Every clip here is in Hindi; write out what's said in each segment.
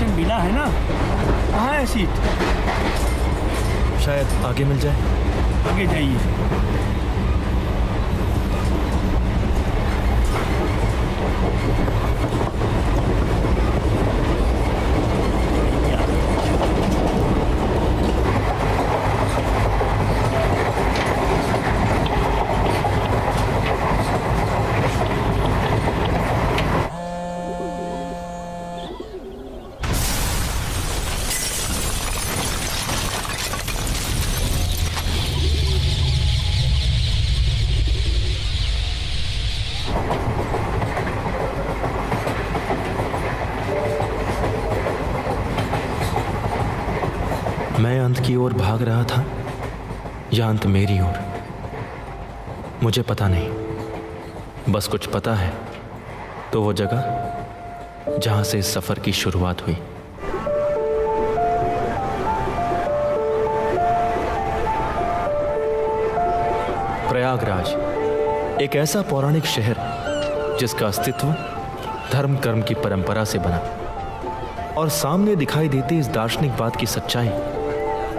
स्टेशन मिला है ना? कहाँ है सीट? शायद आगे मिल जाए। आगे जाइए। मैं अंत की ओर भाग रहा था या अंत मेरी ओर, मुझे पता नहीं। बस कुछ पता है तो वो जगह जहां से इस सफर की शुरुआत हुई। प्रयागराज एक ऐसा पौराणिक शहर जिसका अस्तित्व धर्म कर्म की परंपरा से बना, और सामने दिखाई देती इस दार्शनिक बात की सच्चाई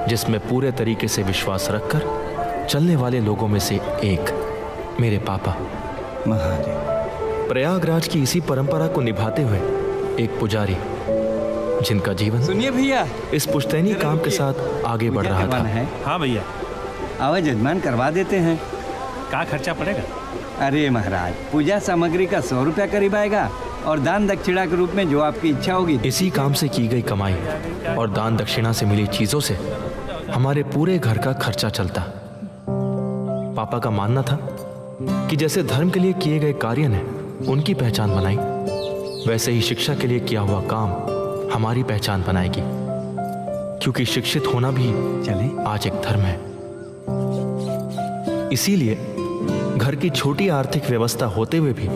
जिसमें पूरे तरीके से विश्वास रखकर चलने वाले लोगों में से एक मेरे पापा महादेव। प्रयागराज की इसी परंपरा को निभाते हुए एक पुजारी जिनका जीवन सुनिए भैया, इस पुश्तैनी काम के साथ आगे बढ़ रहा था। हाँ भैया, आवाज यजमान करवा देते हैं। क्या खर्चा पड़ेगा? अरे महाराज, पूजा सामग्री का 100 रुपया करीब आएगा और दान दक्षिणा के रूप में जो आपकी इच्छा होगी। इसी काम से की गई कमाई और दान दक्षिणा से मिली चीजों से हमारे पूरे घर का खर्चा चलता। पापा का मानना था कि जैसे धर्म के लिए किए गए कार्य ने उनकी पहचान बनाई, वैसे ही शिक्षा के लिए किया हुआ काम हमारी पहचान बनाएगी, क्योंकि शिक्षित होना भी चले आज एक धर्म है। इसीलिए घर की छोटी आर्थिक व्यवस्था होते हुए भी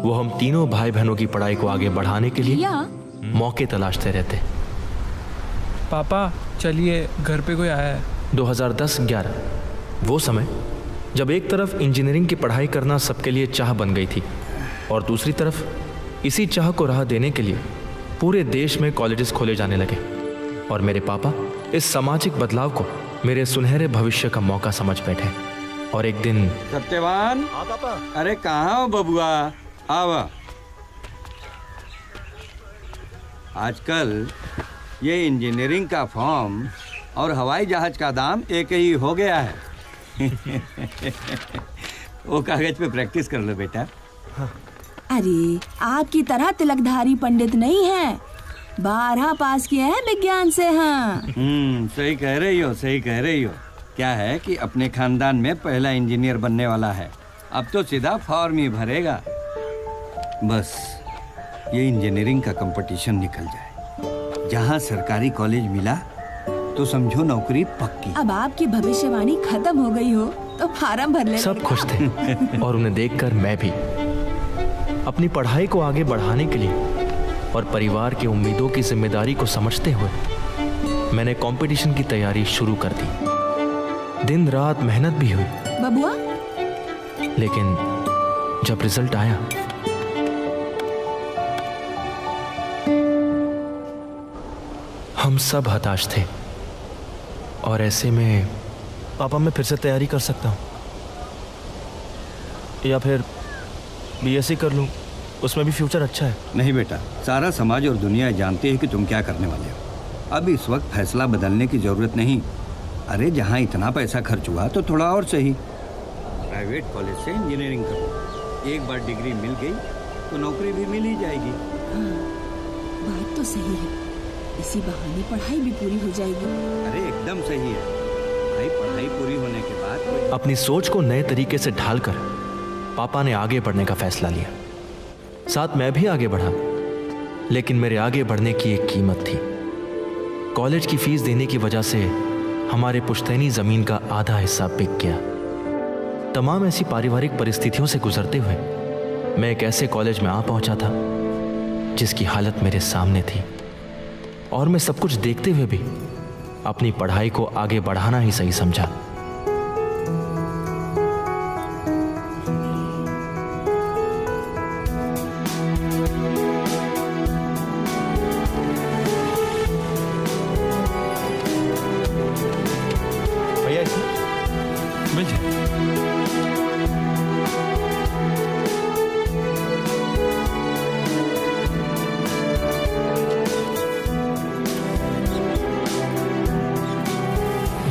वो हम तीनों भाई बहनों की पढ़ाई को आगे बढ़ाने के लिए मौके तलाशते रहते। पापा चलिए, घर पे कोई आया है। 2010-11 वो समय जब एक तरफ इंजीनियरिंग की पढ़ाई करना सबके लिए चाह बन गई थी और दूसरी तरफ इसी चाह को राह देने के लिए पूरे देश में कॉलेजेस खोले जाने लगे, और मेरे पापा इस सामाजिक बदलाव को मेरे सुनहरे भविष्य का मौका समझ बैठे। और एक दिन सत्यवान, अरे कहाँ हो बबुआ, आवा। आजकल ये इंजीनियरिंग का फॉर्म और हवाई जहाज का दाम एक ही हो गया है। वो कागज पे प्रैक्टिस कर लो बेटा। अरे आपकी तरह तिलकधारी पंडित नहीं है, 12 पास किए हैं विज्ञान से। हाँ सही कह रही हो, सही कह रही हो। क्या है कि अपने खानदान में पहला इंजीनियर बनने वाला है, अब तो सीधा फॉर्म ही भरेगा। बस ये इंजीनियरिंग का कंपटीशन निकल जाए, जहाँ सरकारी कॉलेज मिला तो समझो नौकरी पक्की। अब आपकी भविष्यवाणी खत्म हो गई हो तो फार्म भर ले। सब खुश थे और उन्हें देखकर मैं भी अपनी पढ़ाई को आगे बढ़ाने के लिए और परिवार की उम्मीदों की जिम्मेदारी को समझते हुए मैंने कंपटीशन की तैयारी शुरू कर दी। दिन रात मेहनत भी हुई बबुआ, लेकिन जब रिजल्ट आया हम सब हताश थे। और ऐसे में पापा, मैं फिर से तैयारी कर सकता हूँ या फिर बीएससी कर लूँ, उसमें भी फ्यूचर अच्छा है। नहीं बेटा, सारा समाज और दुनिया जानती है कि तुम क्या करने वाले हो। अब इस वक्त फैसला बदलने की जरूरत नहीं। अरे जहाँ इतना पैसा खर्च हुआ तो थोड़ा और सही प्राइवेट कॉलेज से इंजीनियरिंग करो। एक बार डिग्री मिल गई तो नौकरी भी मिल ही जाएगी। हाँ, बात तो सही है, इसी बहाने पढ़ाई भी पूरी हो जाएगी। अरे एकदम सही है भाई, पढ़ाई पूरी होने के बाद अपनी सोच को नए तरीके से ढालकर पापा ने आगे बढ़ने का फैसला लिया। साथ मैं भी आगे बढ़ा, लेकिन मेरे आगे बढ़ने की एक कीमत थी। कॉलेज की फीस देने की वजह से हमारे पुश्तैनी जमीन का आधा हिस्सा बिक गया। तमाम ऐसी पारिवारिक परिस्थितियों से गुजरते हुए मैं एक ऐसे कॉलेज में आ पहुंचा था जिसकी हालत मेरे सामने थी, और मैं सब कुछ देखते हुए भी अपनी पढ़ाई को आगे बढ़ाना ही सही समझा। मिल जाए।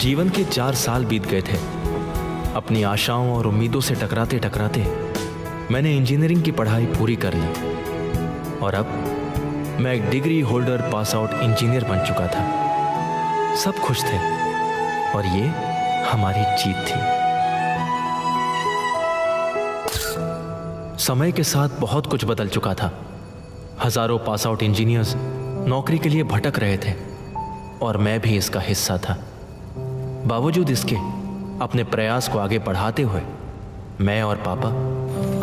जीवन के 4 साल बीत गए थे। अपनी आशाओं और उम्मीदों से टकराते टकराते मैंने इंजीनियरिंग की पढ़ाई पूरी कर ली और अब मैं एक degree holder pass out engineer बन चुका था। सब खुश थे और ये हमारी जीत थी। समय के साथ बहुत कुछ बदल चुका था। हजारों पास आउट इंजीनियर्स नौकरी के लिए भटक रहे थे और मैं भी इसका हिस्सा था। बावजूद इसके अपने प्रयास को आगे बढ़ाते हुए मैं और पापा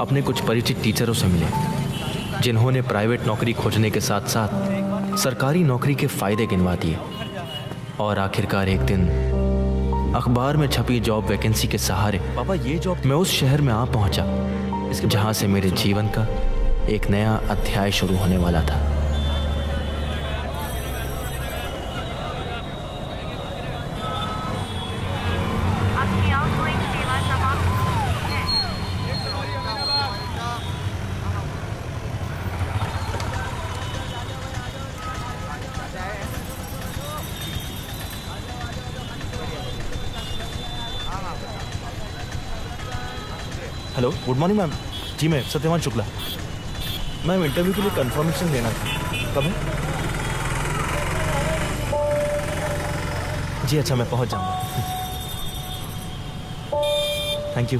अपने कुछ परिचित टीचरों से मिले, जिन्होंने प्राइवेट नौकरी खोजने के साथ साथ सरकारी नौकरी के फायदे गिनवा दिए। और आखिरकार एक दिन अखबार में छपी जॉब वैकेंसी के सहारे पापा ये जॉब मैं उस शहर में आ पहुंचा जहां से मेरे जीवन का एक नया अध्याय शुरू होने वाला था। Hello, good morning ma'am. जी मैं सत्यवान शुक्ला। मैम इंटरव्यू के लिए कंफर्मेशन लेना था। कब है? जी अच्छा, मैं पहुंच जाऊंगा। Thank you.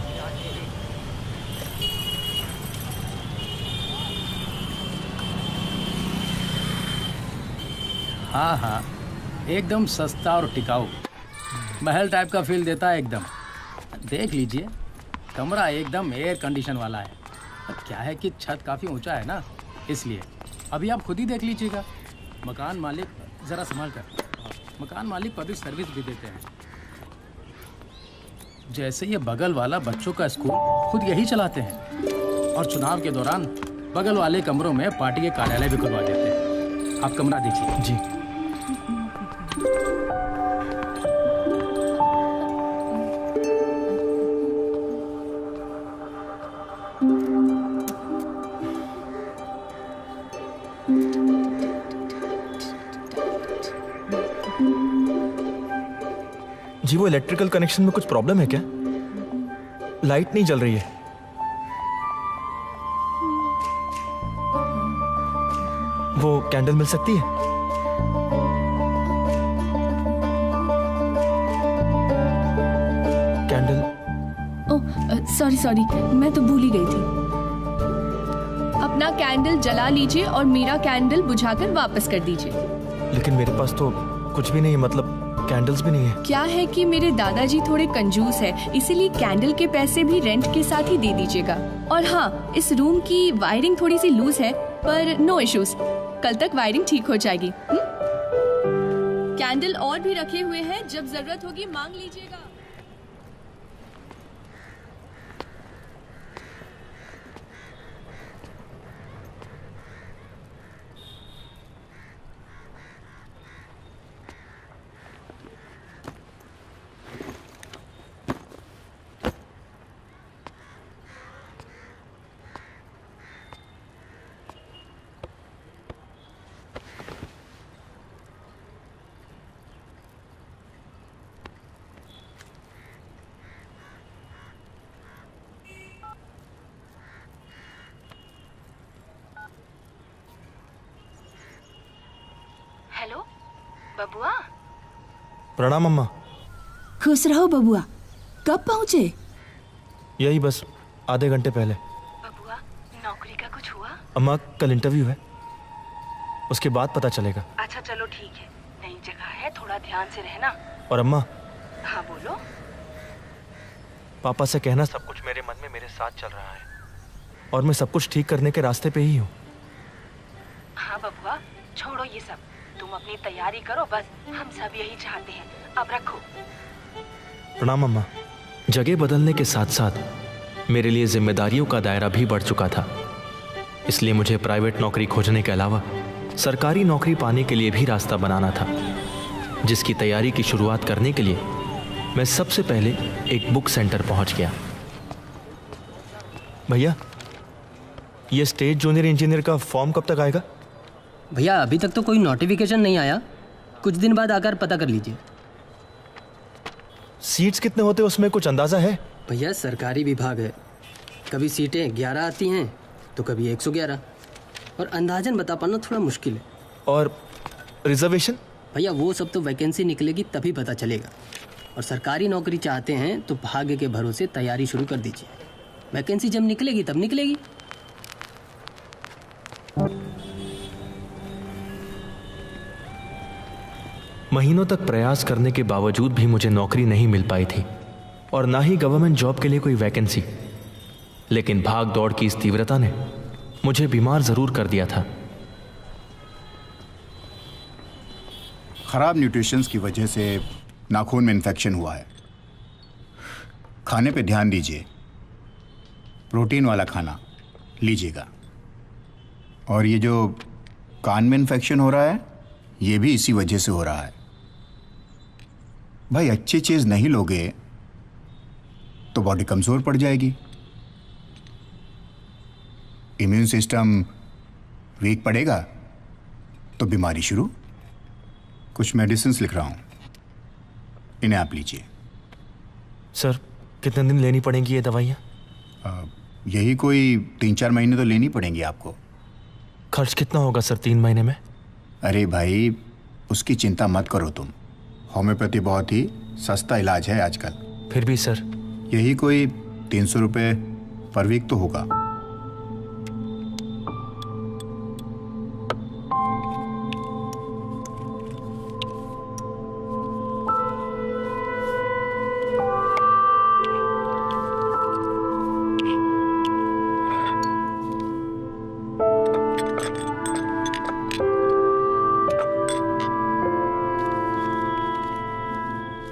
हाँ हाँ, एकदम सस्ता और टिकाऊ, महल टाइप का फील देता है एकदम। देख लीजिए, कमरा एकदम एयर कंडीशन वाला है। क्या है कि छत काफ़ी ऊंचा है ना, इसलिए अभी आप खुद ही देख लीजिएगा। मकान मालिक ज़रा संभाल कर, मकान मालिक पब्लिक सर्विस भी देते हैं। जैसे ये बगल वाला बच्चों का स्कूल खुद यही चलाते हैं और चुनाव के दौरान बगल वाले कमरों में पार्टी के कार्यालय भी खुलवा देते हैं। आप कमरा देखिए। जी जी, वो इलेक्ट्रिकल कनेक्शन में कुछ प्रॉब्लम है क्या? लाइट नहीं जल रही है। वो कैंडल मिल सकती है? कैंडल? ओह सॉरी, मैं तो भूल ही गई थी। अपना कैंडल जला लीजिए और मेरा कैंडल बुझाकर वापस कर दीजिए। लेकिन मेरे पास तो कुछ भी नहीं है, मतलब कैंडल्स भी नहीं है। क्या है कि मेरे दादाजी थोड़े कंजूस है, इसीलिए कैंडल के पैसे भी रेंट के साथ ही दे दीजिएगा। और हाँ, इस रूम की वायरिंग थोड़ी सी लूज है, पर नो इश्यूज, कल तक वायरिंग ठीक हो जाएगी। कैंडल और भी रखे हुए हैं, जब जरूरत होगी मांग लीजिएगा। हेलो बबुआ। प्रणाम अम्मा। खुश रहो बबुआ। कब पहुँचे? यही बस आधे घंटे पहले। बबुआ, नौकरी का कुछ हुआ? अम्मा कल इंटरव्यू है, उसके बाद पता चलेगा। अच्छा चलो ठीक है, नई जगह है, थोड़ा ध्यान से रहना। और अम्मा, हाँ बोलो। पापा से कहना सब कुछ मेरे मन में मेरे साथ चल रहा है और मैं सब कुछ ठीक करने के रास्ते पे ही हूँ। हाँ बबुआ, छोड़ो ये सब, तुम अपनी तैयारी करो, बस हम सब यही चाहते हैं। अब रखो। प्रणाम अम्मा। जगह बदलने के साथ साथ मेरे लिए जिम्मेदारियों का दायरा भी बढ़ चुका था, इसलिए मुझे प्राइवेट नौकरी खोजने के अलावा सरकारी नौकरी पाने के लिए भी रास्ता बनाना था, जिसकी तैयारी की शुरुआत करने के लिए मैं सबसे पहले एक बुक सेंटर पहुंच गया। भैया, ये स्टेट जूनियर इंजीनियर का फॉर्म कब तक आएगा? भैया अभी तक तो कोई नोटिफिकेशन नहीं आया, कुछ दिन बाद आकर पता कर लीजिए। सीट्स कितने होते हैं उसमें, कुछ अंदाजा है? भैया सरकारी विभाग है, कभी सीटें 11 आती हैं तो कभी 111, और अंदाजन बता पाना थोड़ा मुश्किल है। और रिजर्वेशन? भैया वो सब तो वैकेंसी निकलेगी तभी पता चलेगा, और सरकारी नौकरी चाहते हैं तो भाग्य के भरोसे तैयारी शुरू कर दीजिए, वैकेंसी जब निकलेगी तब निकलेगी। महीनों तक प्रयास करने के बावजूद भी मुझे नौकरी नहीं मिल पाई थी, और ना ही गवर्नमेंट जॉब के लिए कोई वैकेंसी। लेकिन भाग दौड़ की इस तीव्रता ने मुझे बीमार जरूर कर दिया था। खराब न्यूट्रिशंस की वजह से नाखून में इन्फेक्शन हुआ है। खाने पे ध्यान दीजिए, प्रोटीन वाला खाना लीजिएगा। और ये जो कान में इन्फेक्शन हो रहा है, ये भी इसी वजह से हो रहा है। भाई अच्छी चीज़ नहीं लोगे तो बॉडी कमज़ोर पड़ जाएगी, इम्यून सिस्टम वीक पड़ेगा तो बीमारी शुरू। कुछ मेडिसिन्स लिख रहा हूँ, इन्हें आप लीजिए। सर कितने दिन लेनी पड़ेंगी ये दवाइयाँ? यही कोई 3-4 महीने तो लेनी पड़ेंगी आपको। खर्च कितना होगा सर 3 महीने में? अरे भाई उसकी चिंता मत करो तुम, होम्योपैथी बहुत ही सस्ता इलाज है आजकल। फिर भी सर? यही कोई 300 रुपये पर वीक तो होगा।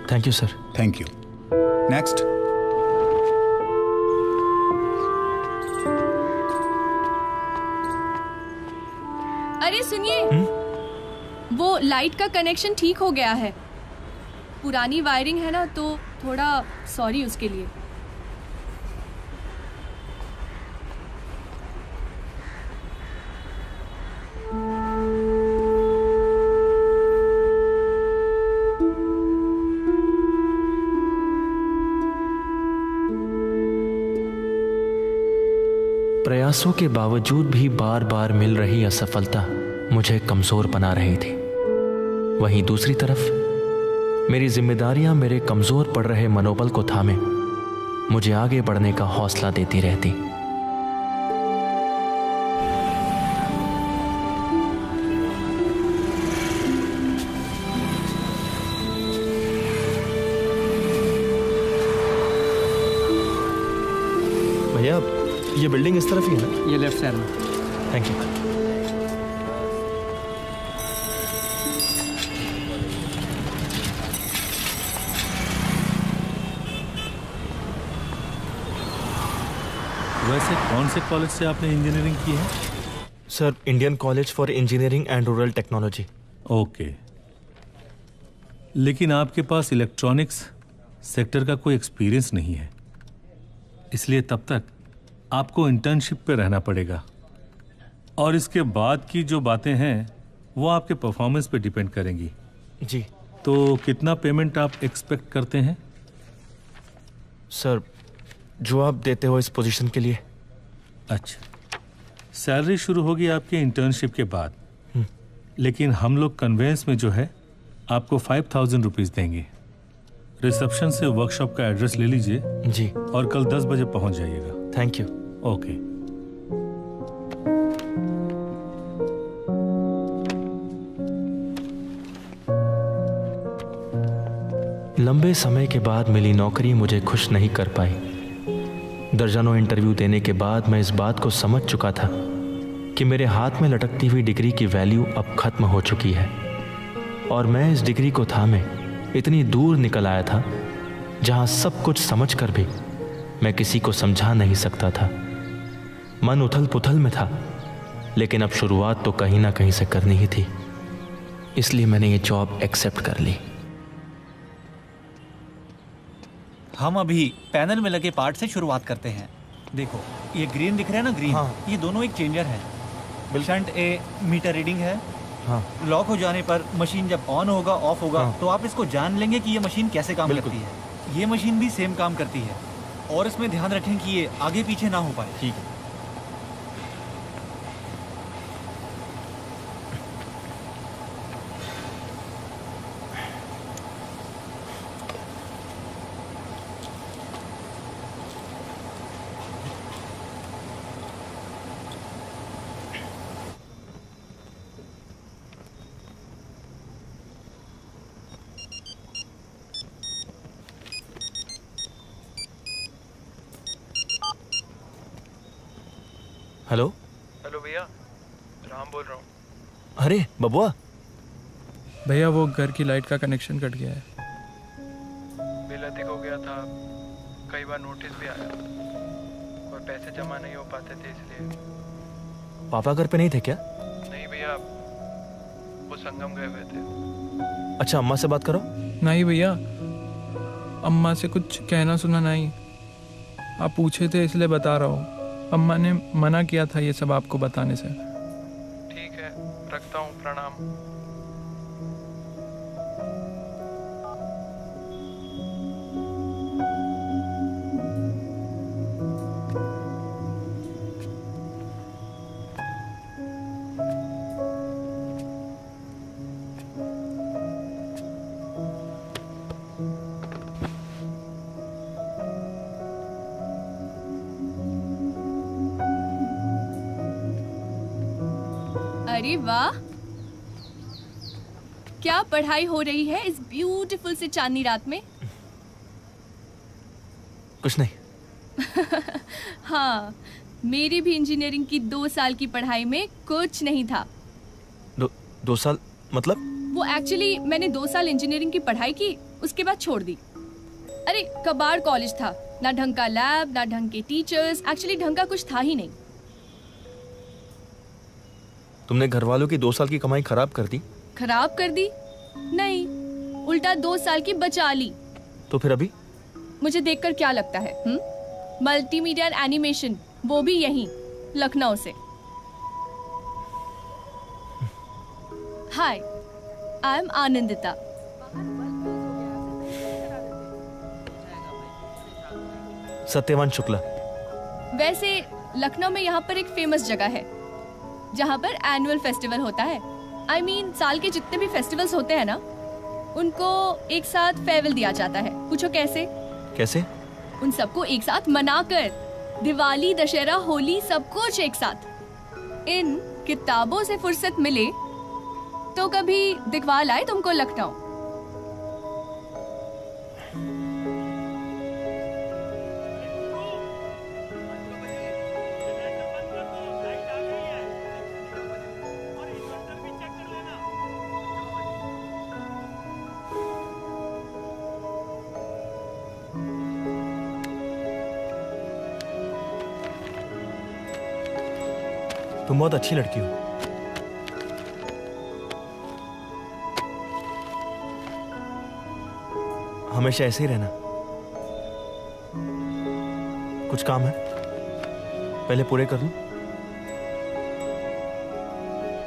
Thank you sir. Thank you. Next. अरे सुनिए, वो लाइट का कनेक्शन ठीक हो गया है। पुरानी वायरिंग है ना, तो थोड़ा सॉरी उसके लिए। प्रयासों के बावजूद भी बार बार मिल रही असफलता मुझे कमजोर बना रही थी। वहीं दूसरी तरफ मेरी जिम्मेदारियां मेरे कमजोर पड़ रहे मनोबल को थामे मुझे आगे बढ़ने का हौसला देती रहती। भैया ये बिल्डिंग इस तरफ ही है ना? ये लेफ्ट साइड में। Thank you. वैसे कौन से कॉलेज से आपने इंजीनियरिंग की है? Sir Indian college for engineering and rural technology. Okay, लेकिन आपके पास इलेक्ट्रॉनिक्स सेक्टर का कोई एक्सपीरियंस नहीं है, इसलिए तब तक आपको इंटर्नशिप पे रहना पड़ेगा। और इसके बाद की जो बातें हैं वो आपके परफॉर्मेंस पे डिपेंड करेंगी। जी। तो कितना पेमेंट आप एक्सपेक्ट करते हैं? सर जो आप देते हो इस पोजीशन के लिए। अच्छा, सैलरी शुरू होगी आपके इंटर्नशिप के बाद, लेकिन हम लोग कन्वेंस में जो है आपको 5000 रुपीज़ देंगे। रिसेप्शन से वर्कशॉप का एड्रेस ले लीजिए जी, और कल 10 बजे पहुंच जाइएगा। Thank you. ओके। लंबे समय के बाद मिली नौकरी मुझे खुश नहीं कर पाई। दर्जनों इंटरव्यू देने के बाद मैं इस बात को समझ चुका था कि मेरे हाथ में लटकती हुई डिग्री की वैल्यू अब खत्म हो चुकी है, और मैं इस डिग्री को थामे इतनी दूर निकल आया था जहां सब कुछ समझकर भी मैं किसी को समझा नहीं सकता था। मन उथल पुथल में था, लेकिन अब शुरुआत तो कहीं ना कहीं से करनी ही थी, इसलिए मैंने ये जॉब एक्सेप्ट कर ली। हम अभी पैनल में लगे पार्ट से शुरुआत करते हैं। देखो ये ग्रीन दिख रहा है ना, ग्रीन। हाँ। ये दोनों एक चेंजर है। शंट ए मीटर रीडिंग है। हाँ। लॉक हो जाने पर मशीन जब ऑन होगा ऑफ होगा हाँ। तो आप इसको जान लेंगे कि ये मशीन कैसे काम बिल्कुल। करती है। ये मशीन भी सेम काम करती है और इसमें ध्यान रखें कि ये आगे पीछे ना हो पाए। ठीक है। हेलो। हेलो भैया, राम बोल रहा हूँ। अरे बबुआ। भैया वो घर की लाइट का कनेक्शन कट गया है। बिल अधिक हो गया था, कई बार नोटिस भी आया और पैसे जमा नहीं हो पाते थे इसलिए। पापा घर पे नहीं थे क्या? नहीं भैया, वो संगम गए हुए थे। अच्छा, अम्मा से बात करो। नहीं भैया, अम्मा से कुछ कहना सुना नहीं। आप पूछे थे इसलिए बता रहा हूँ। अम्मा ने मना किया था ये सब आपको बताने से। ठीक है, रखता हूँ, प्रणाम। अरे वाह, क्या पढ़ाई हो रही है इस ब्यूटीफुल से चांदनी रात में। कुछ नहीं। हाँ, मेरी भी इंजीनियरिंग की 2 साल की पढ़ाई में कुछ नहीं था। 2 साल मतलब? वो एक्चुअली मैंने 2 साल इंजीनियरिंग की पढ़ाई की, उसके बाद छोड़ दी। अरे कबाड़ कॉलेज था, ना ढंग का लैब, ना ढंग के टीचर्स, एक्चुअली ढंग का कुछ था ही नहीं। तुमने घर वालों की 2 साल की कमाई खराब कर दी? खराब कर दी? नहीं, उल्टा 2 साल की बचा ली। तो फिर अभी? मुझे देखकर क्या लगता है? मल्टीमीडिया एंड एनिमेशन, वो भी यहीं लखनऊ से। हाय, आई एम आनंदिता। सत्यवान शुक्ला। वैसे लखनऊ में यहाँ पर एक फेमस जगह है जहाँ पर एनुअल फेस्टिवल होता है। I mean, साल के जितने भी फेस्टिवल्स होते हैं ना, उनको एक साथ फेयरवेल दिया जाता है। पूछो कैसे? कैसे? उन सबको एक साथ मनाकर, दिवाली, दशहरा, होली, सब कुछ एक साथ। इन किताबों से फुर्सत मिले तो कभी दिखवा लाए तुमको लखनऊ। तुम बहुत अच्छी लड़की हो। हमेशा ऐसे ही रहना। कुछ काम है, पहले पूरे कर लूं।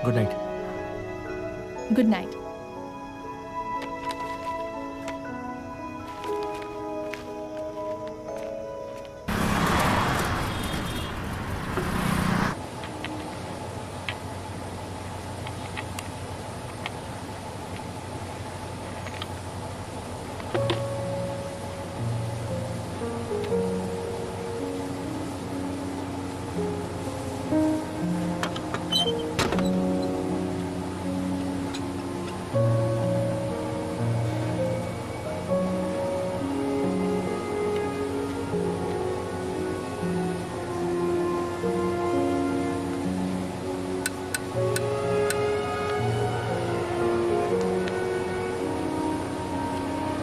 Good night. Good night.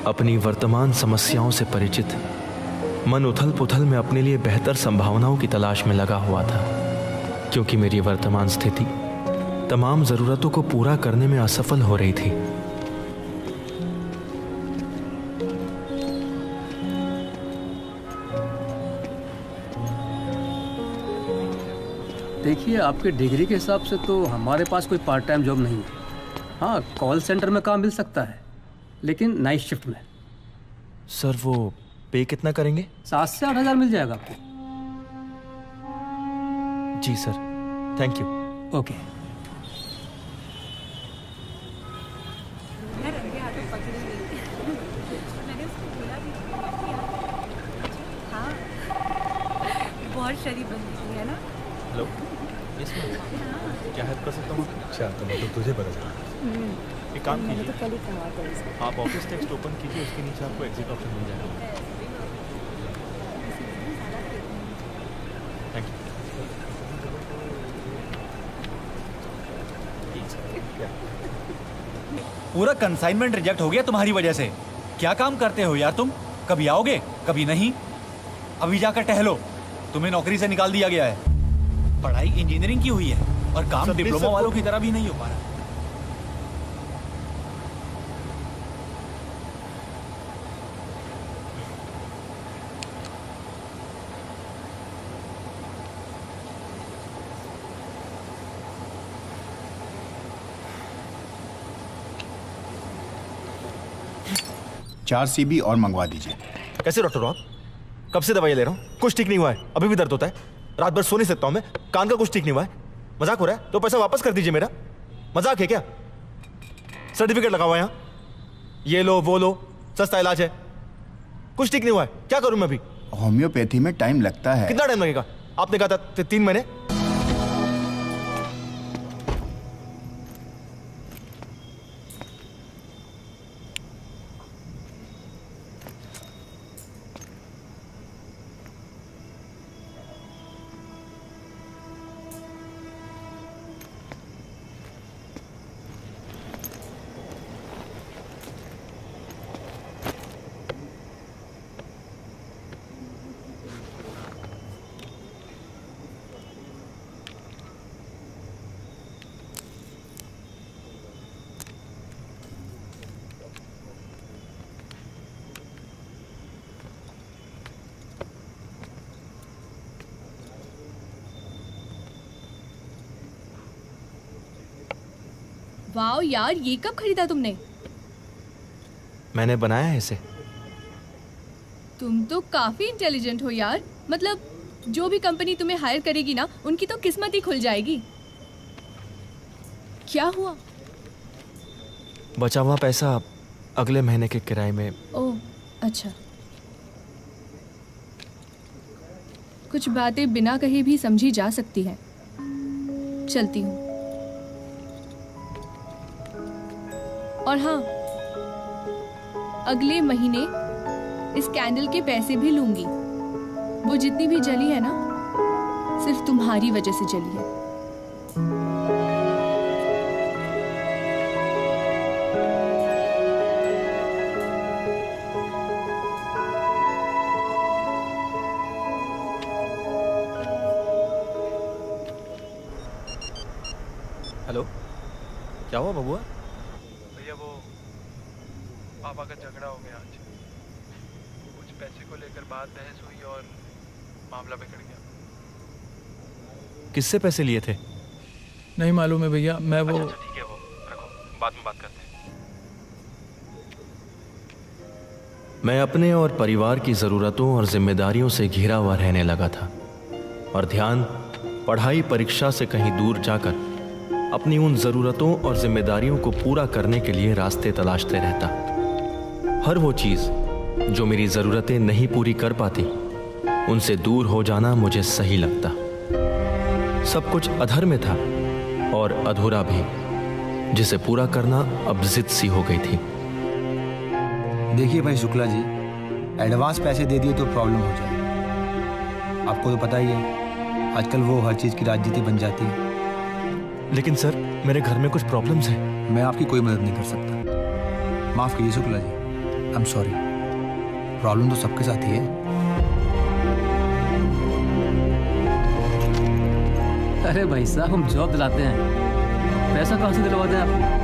अपनी वर्तमान समस्याओं से परिचित मन उथल पुथल में अपने लिए बेहतर संभावनाओं की तलाश में लगा हुआ था, क्योंकि मेरी वर्तमान स्थिति तमाम ज़रूरतों को पूरा करने में असफल हो रही थी। देखिए, आपके डिग्री के हिसाब से तो हमारे पास कोई पार्ट टाइम जॉब नहीं है। हाँ, कॉल सेंटर में काम मिल सकता है, लेकिन नाइट शिफ्ट में। सर वो पे कितना करेंगे? 7 से 8 हज़ार मिल जाएगा आपको। जी सर, थैंक यू। ओके। बहुत शरीफ बंदी है ना। हेलो, यस मैम, क्या हेल्प कर सकता हूँ? अच्छा, तो मैं तो तुझे पता चला। एक काम कीजिए, तो कल ही कहा था इसको। आप ऑफिस टेक्स्ट ओपन कीजिए, उसके नीचे आपको एग्जिट ऑप्शन मिल जाएगा। Thank you. पूरा कंसाइनमेंट रिजेक्ट हो गया तुम्हारी वजह से। क्या काम करते हो यार तुम? कभी आओगे कभी नहीं। अभी जाकर टहलो, तुम्हें नौकरी से निकाल दिया गया है। पढ़ाई इंजीनियरिंग की हुई है और काम डिप्लोमा वालों की तरह भी नहीं हो पा रहा। चार सीबी और मंगवा दीजिए। कैसे डॉक्टर हो आप? कब से दवाई ले रहा हूँ, कुछ ठीक नहीं हुआ है। अभी भी दर्द होता है, रात भर सो नहीं सकता हूँ मैं। कान का कुछ ठीक नहीं हुआ है। मजाक हो रहा है? तो पैसा वापस कर दीजिए मेरा। मजाक है क्या? सर्टिफिकेट लगा हुआ है यहाँ, ये लो वो लो, सस्ता इलाज है। कुछ ठीक नहीं हुआ है, क्या करूँ मैं अभी? होम्योपैथी में टाइम लगता है। कितना टाइम लगेगा? आपने कहा था 3 महीने। वाओ यार, ये कब खरीदा तुमने? मैंने बनाया है इसे। तुम तो काफी इंटेलिजेंट हो यार। मतलब जो भी कंपनी तुम्हें हायर करेगी ना, उनकी तो किस्मत ही खुल जाएगी। क्या हुआ? बचा हुआ पैसा अगले महीने के किराए में। ओह अच्छा। कुछ बातें बिना कहे भी समझी जा सकती हैं। चलती हूँ। और हाँ, अगले महीने इस कैंडल के पैसे भी लूंगी। वो जितनी भी जली है ना, सिर्फ तुम्हारी वजह से जली है। हेलो, क्या हुआ बबुआ? भैया वो पापा का झगड़ा हो गया आज। कुछ पैसे को लेकर बात बहस हुई और मामला बिगड़ गया। किससे पैसे लिए थे? नहीं मालूम है भैया, मैं वो। अच्छा ठीक है, वो रखो, बाद में बात करते हैं। मैं अपने और परिवार की ज़रूरतों और जिम्मेदारियों से घिरा हुआ रहने लगा था और ध्यान पढ़ाई परीक्षा से कहीं दूर जाकर अपनी उन ज़रूरतों और जिम्मेदारियों को पूरा करने के लिए रास्ते तलाशते रहता। हर वो चीज़ जो मेरी ज़रूरतें नहीं पूरी कर पाती, उनसे दूर हो जाना मुझे सही लगता। सब कुछ अधर में था और अधूरा भी, जिसे पूरा करना अब जिद सी हो गई थी। देखिए भाई शुक्ला जी, एडवांस पैसे दे दिए तो प्रॉब्लम हो जाए। आपको तो पता ही है, आजकल वो हर चीज़ की राजनीति बन जाती है। लेकिन सर, मेरे घर में कुछ प्रॉब्लम्स हैं। मैं आपकी कोई मदद नहीं कर सकता। माफ़ कीजिए Shukla ji, I am sorry. Problem तो सबके साथ ही है। अरे भाई साहब, हम जॉब दिलाते हैं, पैसा कहाँ से दिलवाते हैं आपको?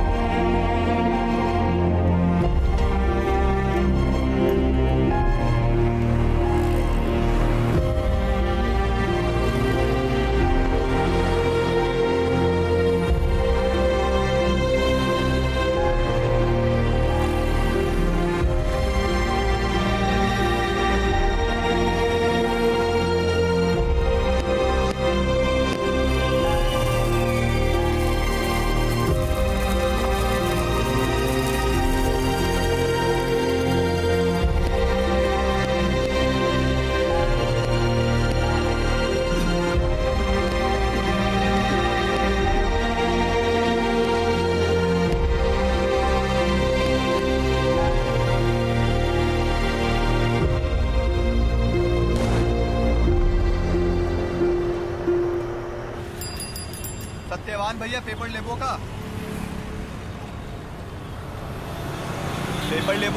इरफान भैया पेपर लेबो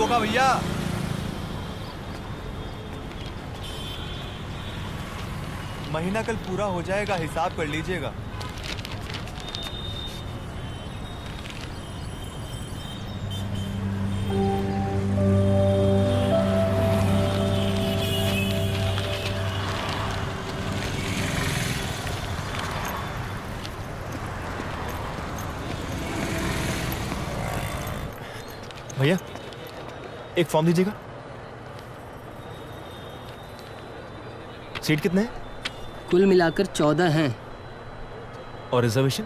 का भैया। महीना कल पूरा हो जाएगा, हिसाब कर लीजिएगा। भैया एक फॉर्म दीजिएगा। सीट कितने हैं? कुल मिलाकर 14 हैं। और रिजर्वेशन?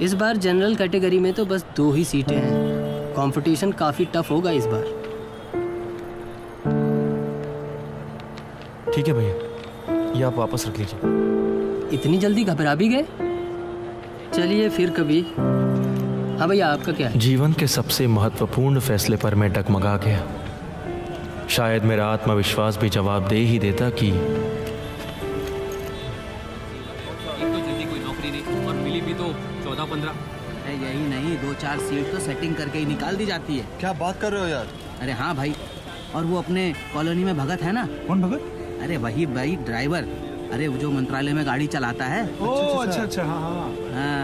इस बार जनरल कैटेगरी में तो बस 2 ही सीटें हैं। कंपटीशन काफी टफ होगा इस बार। ठीक है भैया, ये आप वापस रख लीजिए। इतनी जल्दी घबरा भी गए? चलिए फिर कभी। हाँ भैया, आपका क्या है? जीवन के सबसे महत्वपूर्ण फैसले पर मैं डगमगा गया। शायद मेरा आत्मविश्वास भी जवाब दे ही देता कि एक तो जल्दी कोई नौकरी नहीं और मिली भी तो 14-15। यही नहीं, 2-4 सीट तो सेटिंग करके ही निकाल दी जाती है। क्या बात कर रहे हो यार? अरे हाँ भाई, और वो अपने कॉलोनी में भगत है ना। कौन भगत? अरे वही भाई ड्राइवर, अरे वो जो मंत्रालय में गाड़ी चलाता है। अच्छा हाँ हाँ हाँ,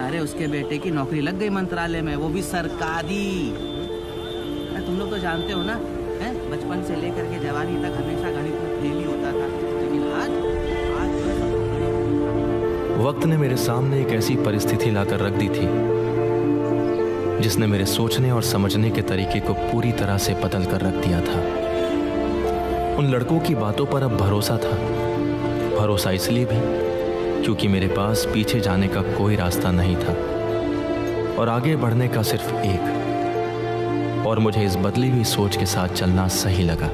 अरे उसके बेटे की नौकरी लग गई मंत्रालय में, वो भी सरकारी। अरे तुम लोग तो जानते हो ना, हैं? बचपन से लेकर के जवानी तक हमेशा गणित में फेल ही होता था, लेकिन आज वक्त ने मेरे सामने एक ऐसी परिस्थिति लाकर रख दी थी जिसने मेरे सोचने और समझने के तरीके को पूरी तरह से बदल कर रख दिया था। उन लड़कों की बातों पर अब भरोसा था। भरोसा इसलिए भी क्योंकि मेरे पास पीछे जाने का कोई रास्ता नहीं था और आगे बढ़ने का सिर्फ एक। और मुझे इस बदली हुई सोच के साथ चलना सही लगा।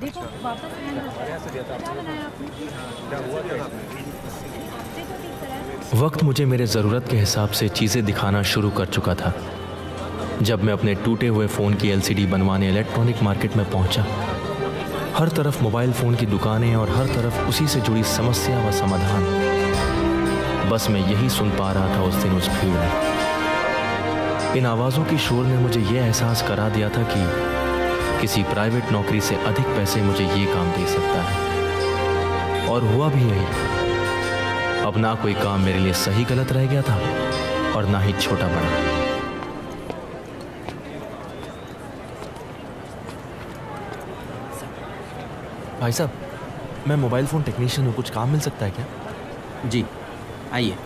देखो वापस वक्त मुझे मेरे ज़रूरत के हिसाब से चीज़ें दिखाना शुरू कर चुका था। जब मैं अपने टूटे हुए फ़ोन की LCD बनवाने इलेक्ट्रॉनिक मार्केट में पहुंचा, हर तरफ मोबाइल फ़ोन की दुकानें और हर तरफ उसी से जुड़ी समस्या व समाधान। बस मैं यही सुन पा रहा था उस दिन उस भीड़ में। इन आवाज़ों की शोर ने मुझे यह एहसास करा दिया था कि किसी प्राइवेट नौकरी से अधिक पैसे मुझे ये काम दे सकता है। और हुआ भी यही। अब ना कोई काम मेरे लिए सही गलत रह गया था और ना ही छोटा बड़ा। भाई साहब, मैं मोबाइल फ़ोन टेक्नीशियन हूँ, कुछ काम मिल सकता है क्या? जी आइए।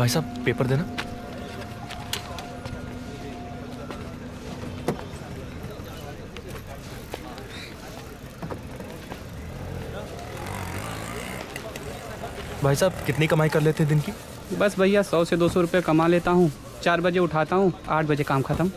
भाई साहब पेपर देना। भाई साहब कितनी कमाई कर लेते हैं दिन की? बस भैया 100 से 200 रुपये कमा लेता हूँ। 4 बजे उठाता हूँ, 8 बजे काम खत्म।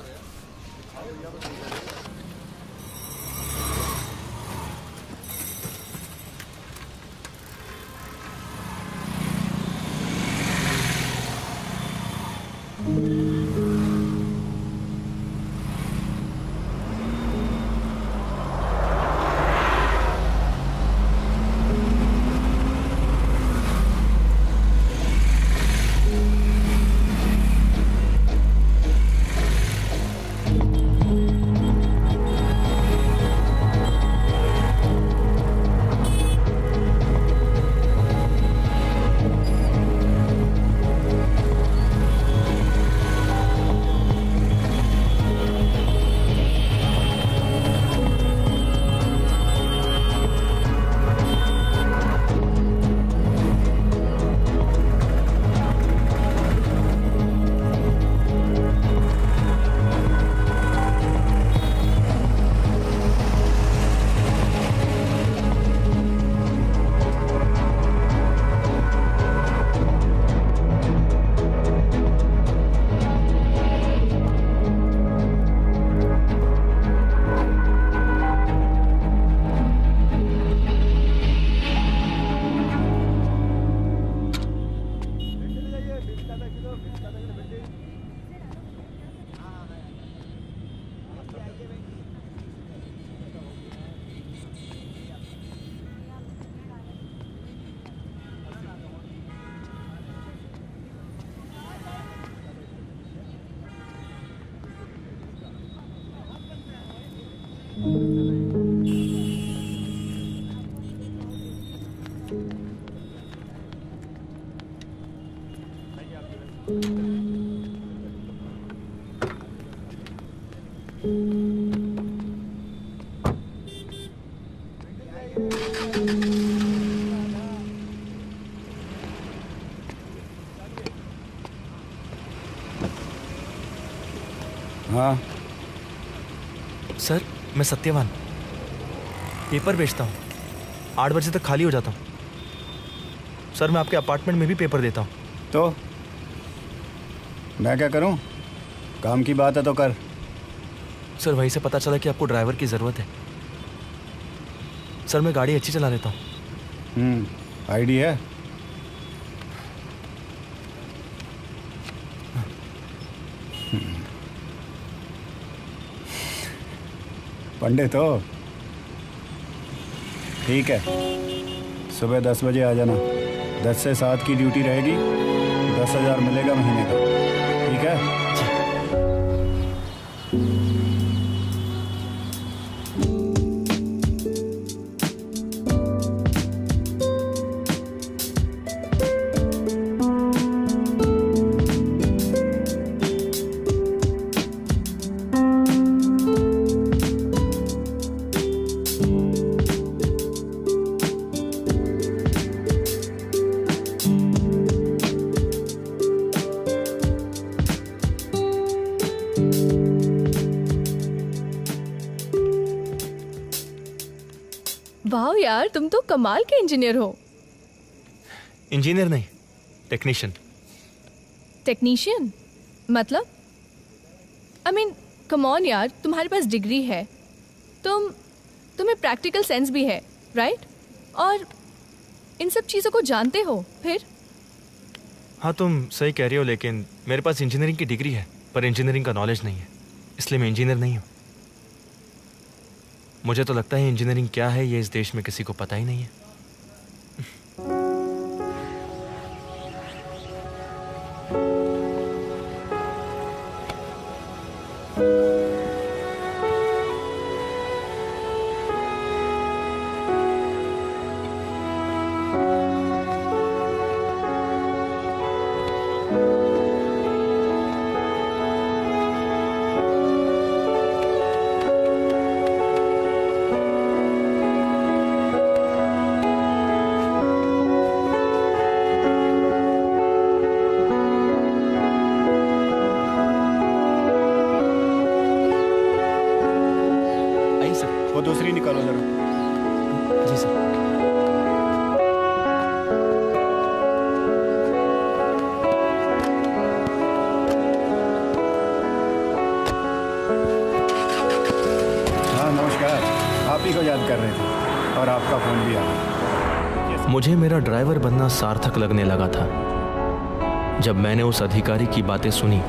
हाँ सर, मैं सत्यवान पेपर बेचता हूँ। 8 बजे तक खाली हो जाता हूँ। सर, मैं आपके अपार्टमेंट में भी पेपर देता हूँ। तो मैं क्या करूँ? काम की बात है तो कर। सर, वहीं से पता चला कि आपको ड्राइवर की ज़रूरत है। सर, मैं गाड़ी अच्छी चला लेता हूँ। आईडी है? पंडित हो? ठीक है, सुबह 10 बजे आ जाना। 10 से 7 की ड्यूटी रहेगी। 10,000 मिलेगा महीने का। ठीक है? वाह यार, तुम तो कमाल के इंजीनियर हो। इंजीनियर नहीं, टेक्नीशियन। टेक्नीशियन मतलब? आई मीन कम ऑन यार, तुम्हारे पास डिग्री है, तुम्हें प्रैक्टिकल सेंस भी है, राइट? और इन सब चीज़ों को जानते हो फिर? हाँ, तुम सही कह रही हो, लेकिन मेरे पास इंजीनियरिंग की डिग्री है पर इंजीनियरिंग का नॉलेज नहीं है, इसलिए मैं इंजीनियर नहीं हूँ। मुझे तो लगता है इंजीनियरिंग क्या है ये इस देश में किसी को पता ही नहीं है। वो दूसरी निकालो जरा। जी सर। हाँ नमस्कार, आप ही को याद कर रहे थे और आपका फोन भी आ गया। मुझे मेरा ड्राइवर बनना सार्थक लगने लगा था जब मैंने उस अधिकारी की बातें सुनी।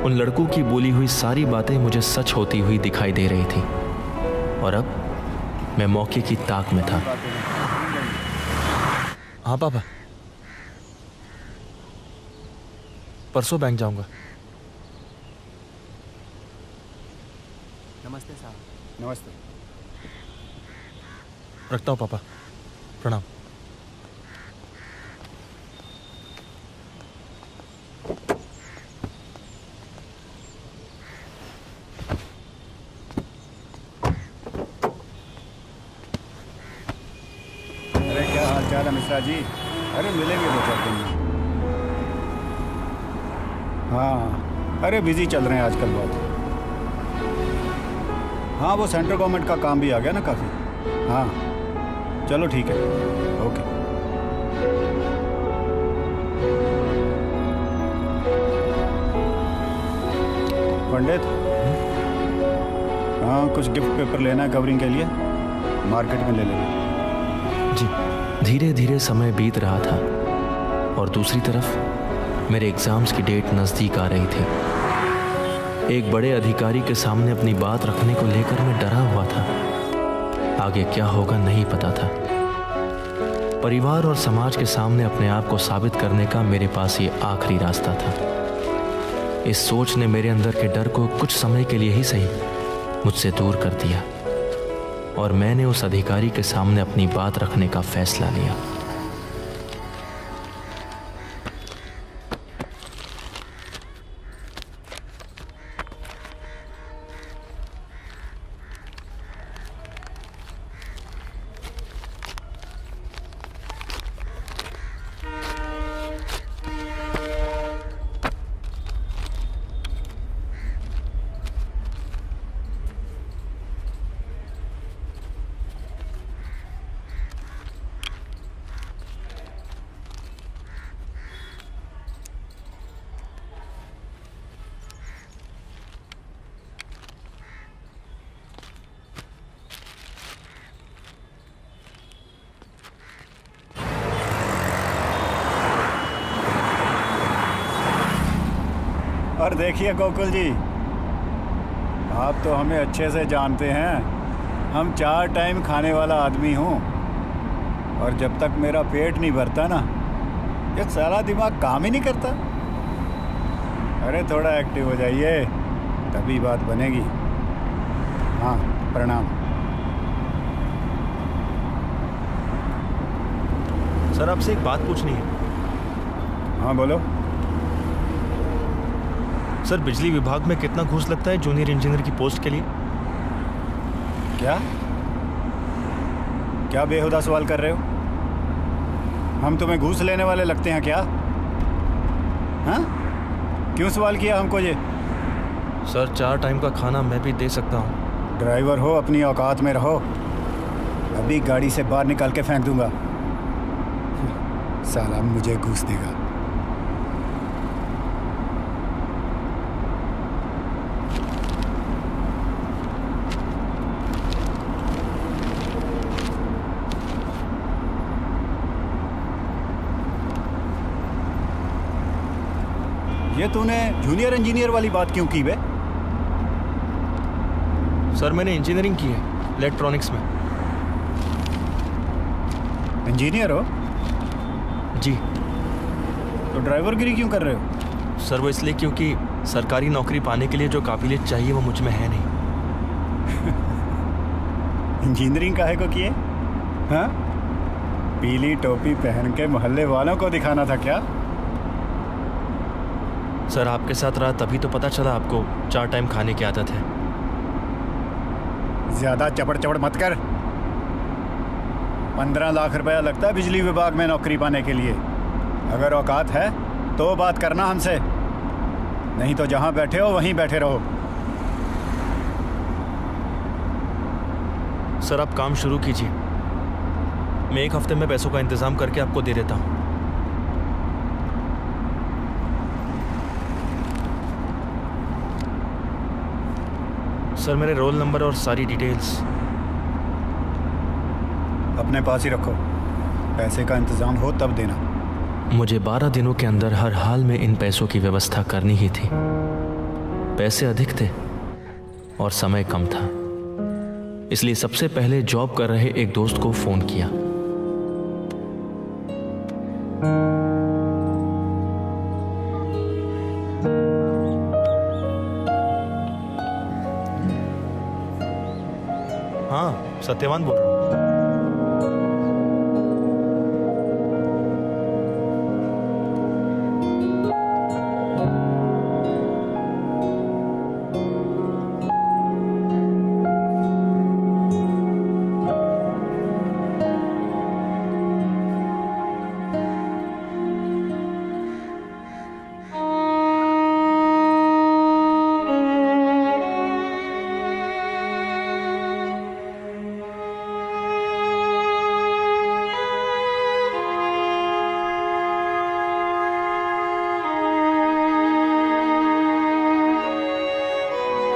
उन लड़कों की बोली हुई सारी बातें मुझे सच होती हुई दिखाई दे रही थी और अब मैं मौके की ताक में था। हाँ पापा, परसों बैंक जाऊंगा। नमस्ते साहब। नमस्ते। रखता हूँ पापा, प्रणाम। अरे क्या हाल चाल है मिश्रा जी? अरे मिलेंगे 2-4 दिन में। हाँ अरे बिजी चल रहे हैं आजकल बहुत। हाँ वो सेंट्रल गवर्नमेंट का काम भी आ गया ना काफ़ी। हाँ चलो ठीक है, ओके। पंडित, हाँ कुछ गिफ्ट पेपर लेना है कवरिंग के लिए, मार्केट में ले लेना। जी। धीरे धीरे समय बीत रहा था और दूसरी तरफ मेरे एग्जाम्स की डेट नज़दीक आ रही थी। एक बड़े अधिकारी के सामने अपनी बात रखने को लेकर मैं डरा हुआ था। आगे क्या होगा नहीं पता था। परिवार और समाज के सामने अपने आप को साबित करने का मेरे पास ये आखिरी रास्ता था। इस सोच ने मेरे अंदर के डर को कुछ समय के लिए ही सही मुझसे दूर कर दिया और मैंने उस अधिकारी के सामने अपनी बात रखने का फैसला लिया। और देखिए गोकुल जी, आप तो हमें अच्छे से जानते हैं। हम 4 टाइम खाने वाला आदमी हूँ और जब तक मेरा पेट नहीं भरता ना, ये सारा दिमाग काम ही नहीं करता। अरे थोड़ा एक्टिव हो जाइए, तभी बात बनेगी। हाँ प्रणाम। सर आपसे एक बात पूछनी है। हाँ बोलो। सर बिजली विभाग में कितना घूस लगता है जूनियर इंजीनियर की पोस्ट के लिए? क्या क्या बेहुदा सवाल कर रहे हो? हम तुम्हें घूस लेने वाले लगते हैं क्या? हाँ क्यों सवाल किया हमको ये? सर 4 टाइम का खाना मैं भी दे सकता हूँ। ड्राइवर हो, अपनी औकात में रहो। अभी गाड़ी से बाहर निकाल के फेंक दूंगा। साला मुझे घूस देगा। ये तूने जूनियर इंजीनियर वाली बात क्यों की बे? सर मैंने इंजीनियरिंग की है इलेक्ट्रॉनिक्स में। इंजीनियर हो? जी। तो ड्राइवरगिरी क्यों कर रहे हो? सर वो इसलिए क्योंकि सरकारी नौकरी पाने के लिए जो काबिलियत चाहिए वो मुझ में है नहीं। इंजीनियरिंग काहे को किए? हाँ पीली टोपी पहन के मोहल्ले वालों को दिखाना था क्या? सर आपके साथ रहा तभी तो पता चला आपको 4 टाइम खाने की आदत है। ज्यादा चपड़ चपड़ मत कर। 15 लाख रुपया लगता है बिजली विभाग में नौकरी पाने के लिए। अगर औकात है तो बात करना हमसे, नहीं तो जहां बैठे हो वहीं बैठे रहो। सर आप काम शुरू कीजिए, मैं 1 हफ्ते में पैसों का इंतजाम करके आपको दे देता हूँ। सर मेरे रोल नंबर और सारी डिटेल्स अपने पास ही रखो, पैसे का इंतजाम हो तब देना। मुझे 12 दिनों के अंदर हर हाल में इन पैसों की व्यवस्था करनी ही थी। पैसे अधिक थे और समय कम था, इसलिए सबसे पहले जॉब कर रहे एक दोस्त को फोन किया। हाँ, सत्यवान बोल रहा हूँ।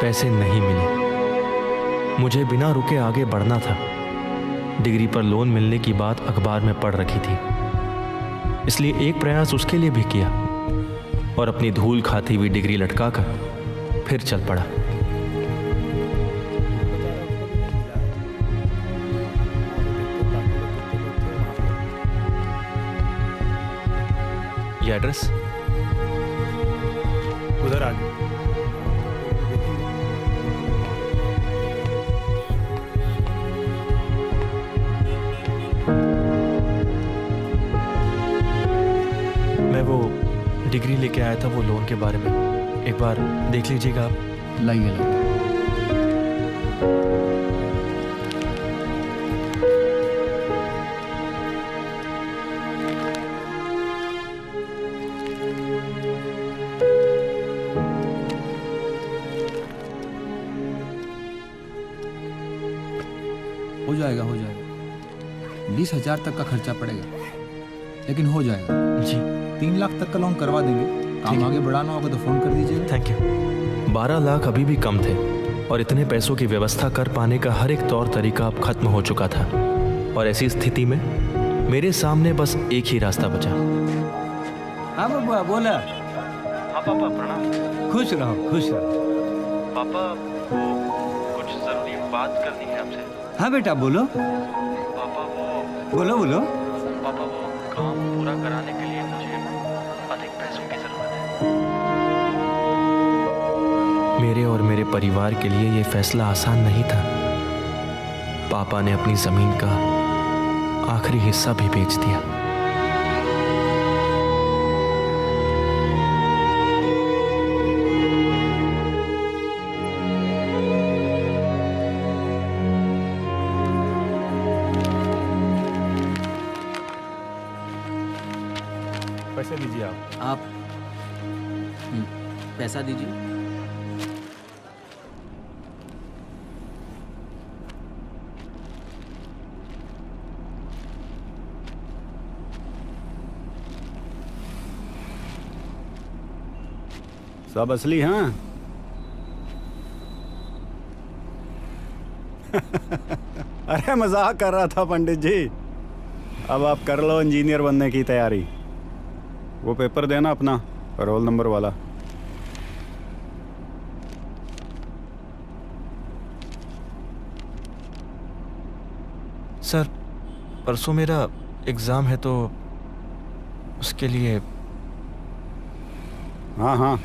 पैसे नहीं मिले। मुझे बिना रुके आगे बढ़ना था। डिग्री पर लोन मिलने की बात अखबार में पढ़ रखी थी, इसलिए एक प्रयास उसके लिए भी किया और अपनी धूल खाती हुई डिग्री लटकाकर फिर चल पड़ा। ये एड्रेस उधर आ गया। मैं वो डिग्री लेके आया था, वो लोन के बारे में एक बार देख लीजिएगा आप। लाइए हो जाएगा 20,000 तक का खर्चा पड़ेगा, लेकिन हो जाएगा जी। 3 लाख तक का लोन करवा देंगे। काम आगे बढ़ाना होगा तो फोन कर दीजिएगा। Thank you. 12 लाख अभी भी कम थे और इतने पैसों की व्यवस्था कर पाने का हर एक तौर तरीका अब खत्म हो चुका था, और ऐसी स्थिति में मेरे सामने बस एक ही रास्ता बचा। हाँ बब्बा बोला। हाँ पापा प्रणाम। खुश रहो खुश रहो। पापा वो कुछ जरूरी बात करनी है आपसे। हाँ बेटा बोलो। पापा वो बोलो। पापा वो काम पूरा कराने के लिए मुझे अधिक पैसों की जरूरत है। मेरे और मेरे परिवार के लिए ये फैसला आसान नहीं था। पापा ने अपनी जमीन का आखिरी हिस्सा भी बेच दिया। पैसे दीजिए आप। पैसा दीजिए। सब असली हाँ। अरे मजाक कर रहा था पंडित जी। अब आप कर लो इंजीनियर बनने की तैयारी। वो पेपर देना अपना रोल नंबर वाला। सर परसों मेरा एग्ज़ाम है तो उसके लिए। हाँ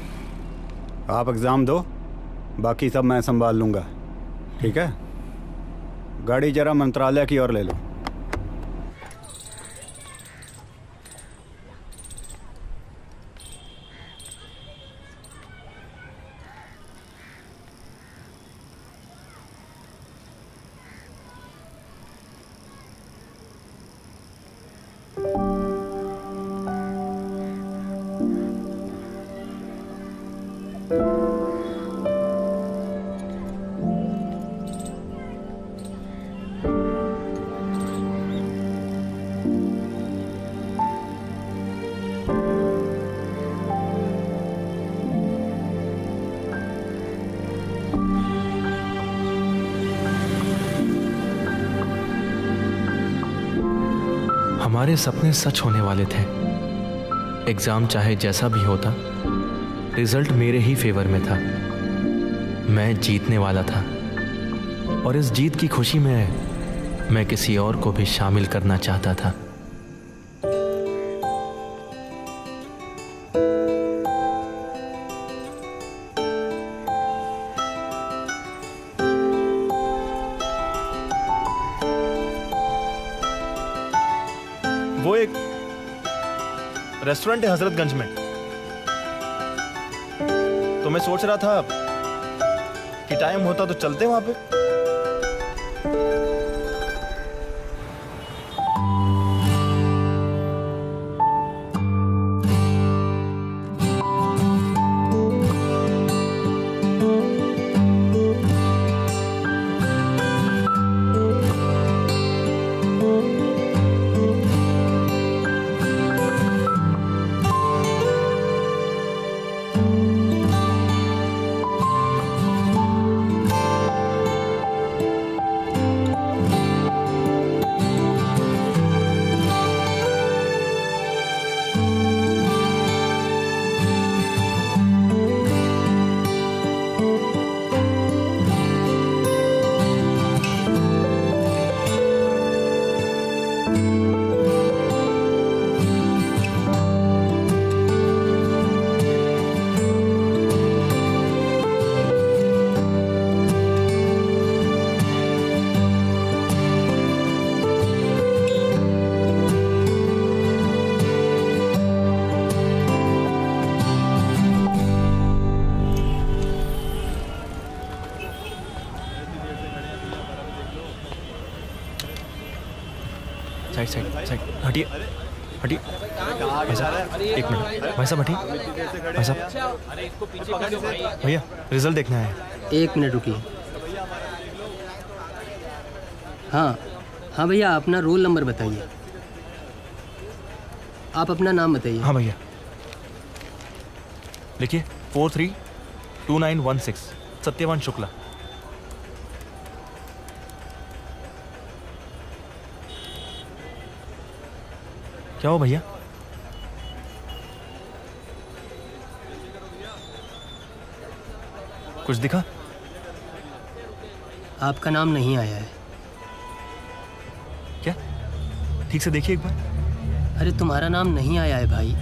आप एग्ज़ाम दो, बाकी सब मैं संभाल लूँगा। ठीक है, गाड़ी जरा मंत्रालय की ओर ले लो। हमारे सपने सच होने वाले थे। एग्जाम चाहे जैसा भी होता, रिजल्ट मेरे ही फेवर में था। मैं जीतने वाला था और इस जीत की खुशी में मैं किसी और को भी शामिल करना चाहता था। वो एक रेस्टोरेंट है हजरतगंज में, तो मैं सोच रहा था कि टाइम होता तो चलते वहां पे। हटिए हटिए भाई साहब, एक मिनट भाई साहब, हटिए भाई साहब। भैया रिजल्ट देखना है। एक मिनट रुकिए। हाँ हाँ भैया, अपना रोल नंबर बताइए। आप अपना नाम बताइए। हाँ भैया लिखिए 432916 सत्यवान शुक्ला। क्या हो भैया? कुछ दिखा? आपका नाम नहीं आया है। क्या? ठीक से देखिए एक बार। अरे तुम्हारा नाम नहीं आया है भाई।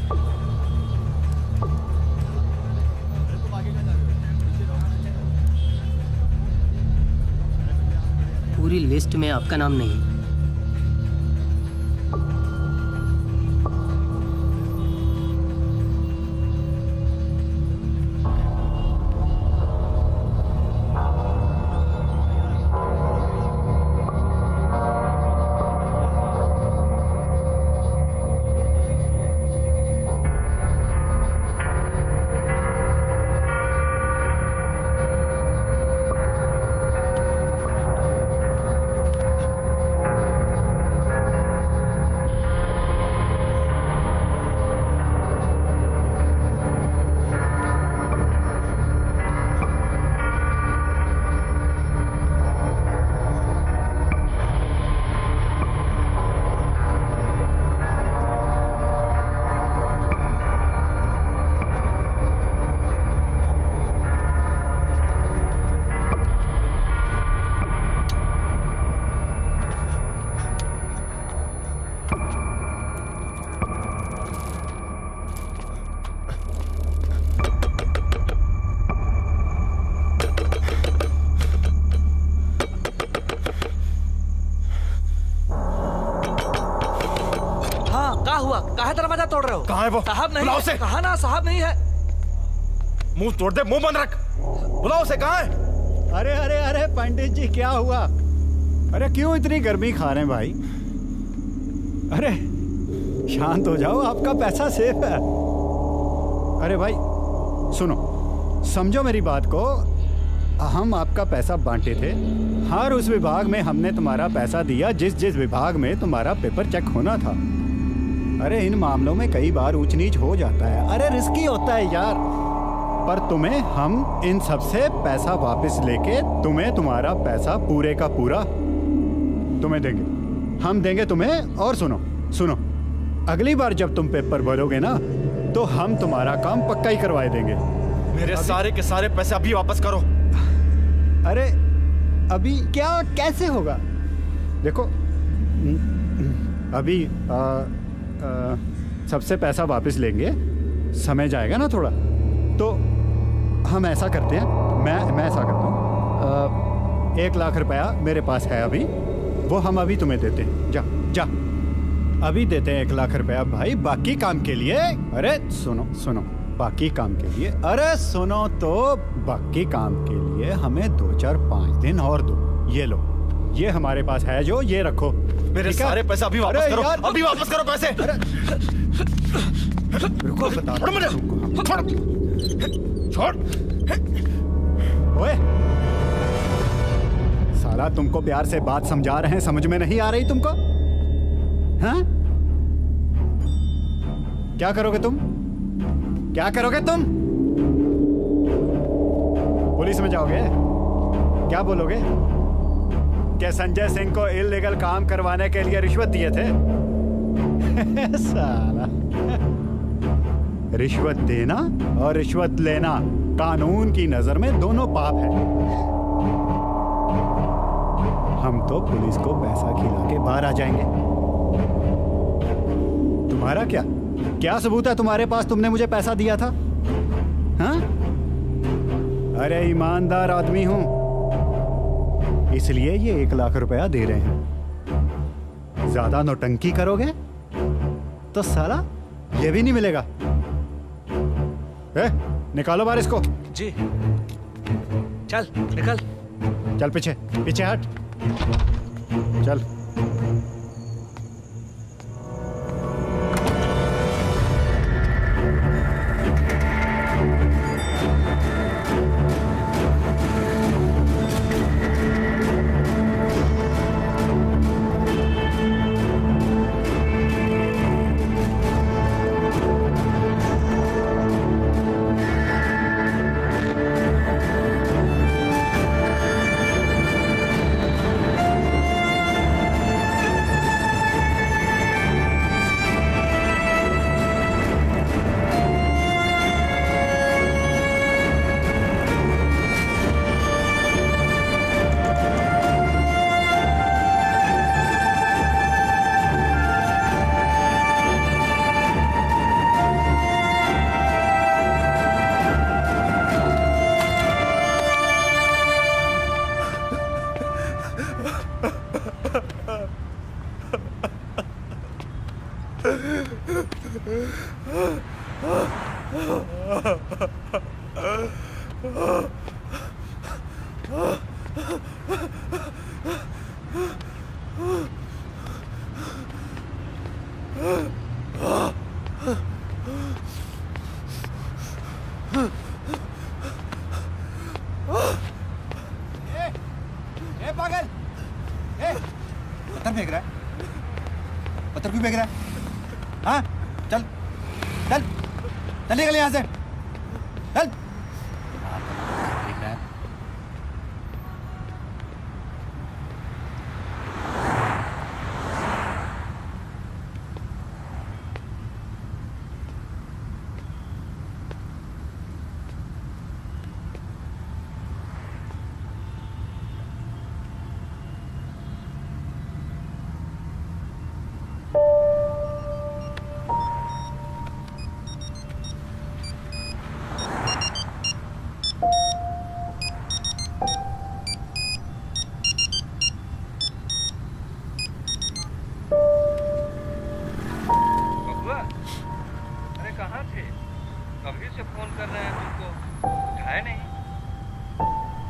पूरी लिस्ट में आपका नाम नहीं। तोड़ रहे हो? कहाँ है वो? साहब नहीं बुलाओ है। उसे। कहा ना साहब नहीं है। मुंह तोड़ दे, मुंह बंद रख। बुलाओ उसे, कहाँ है? अरे अरे अरे पंडित जी, क्या हुआ? अरे क्यों इतनी गर्मी खा रहे हैं भाई? अरे शांत हो जाओ, आपका पैसा सेफ है। अरे भाई सुनो, समझो मेरी बात को। हम आपका पैसा बांटे थे, हर उस विभाग में हमने तुम्हारा पैसा दिया जिस जिस विभाग में तुम्हारा पेपर चेक होना था। अरे इन मामलों में कई बार ऊंच नीच हो जाता है। अरे रिस्की होता है यार, पर तुम्हें हम इन सब से पैसा वापस लेके तुम्हें तुम्हारा पैसा पूरे का पूरा तुम्हें देंगे। हम देंगे तुम्हें। और सुनो, सुनो, अगली बार जब तुम पेपर भरोगे ना तो हम तुम्हारा काम पक्का ही करवाए देंगे। मेरे सारे के सारे पैसे अभी वापस करो। अरे अभी क्या, कैसे होगा? देखो अभी सबसे पैसा वापस लेंगे, समय जाएगा ना थोड़ा, तो हम ऐसा करते हैं, मैं ऐसा करता हूँ, 1 लाख रुपया मेरे पास है अभी, वो हम अभी तुम्हें देते हैं। जा जा, अभी देते हैं 1 लाख रुपया भाई, बाकी काम के लिए। अरे सुनो सुनो, बाकी काम के लिए, अरे सुनो तो, बाकी काम के लिए हमें 2 4 5 दिन और दो। ये लो, ये हमारे पास है जो, ये रखो। मेरे सारे पैसे अभी वापस करो, अभी वापस करो पैसे। रुको, बता छोड़ मुझे, छोड़। ओए साला, तुमको प्यार से बात समझा रहे हैं, समझ में नहीं आ रही तुमको? हाँ? क्या करोगे तुम? क्या करोगे तुम? पुलिस में जाओगे? क्या बोलोगे? क्या संजय सिंह को इल्लीगल काम करवाने के लिए रिश्वत दिए थे? साला, रिश्वत देना और रिश्वत लेना कानून की नजर में दोनों पाप है। हम तो पुलिस को पैसा खिला के बाहर आ जाएंगे। तुम्हारा क्या सबूत है तुम्हारे पास, तुमने मुझे पैसा दिया था? हाँ? अरे ईमानदार आदमी हूं, इसलिए ये 1 लाख रुपया दे रहे हैं। ज्यादा नौटंकी करोगे तो साला ये भी नहीं मिलेगा। निकालो बाहर इसको। जी चल निकल। चल पीछे पीछे हट, चल।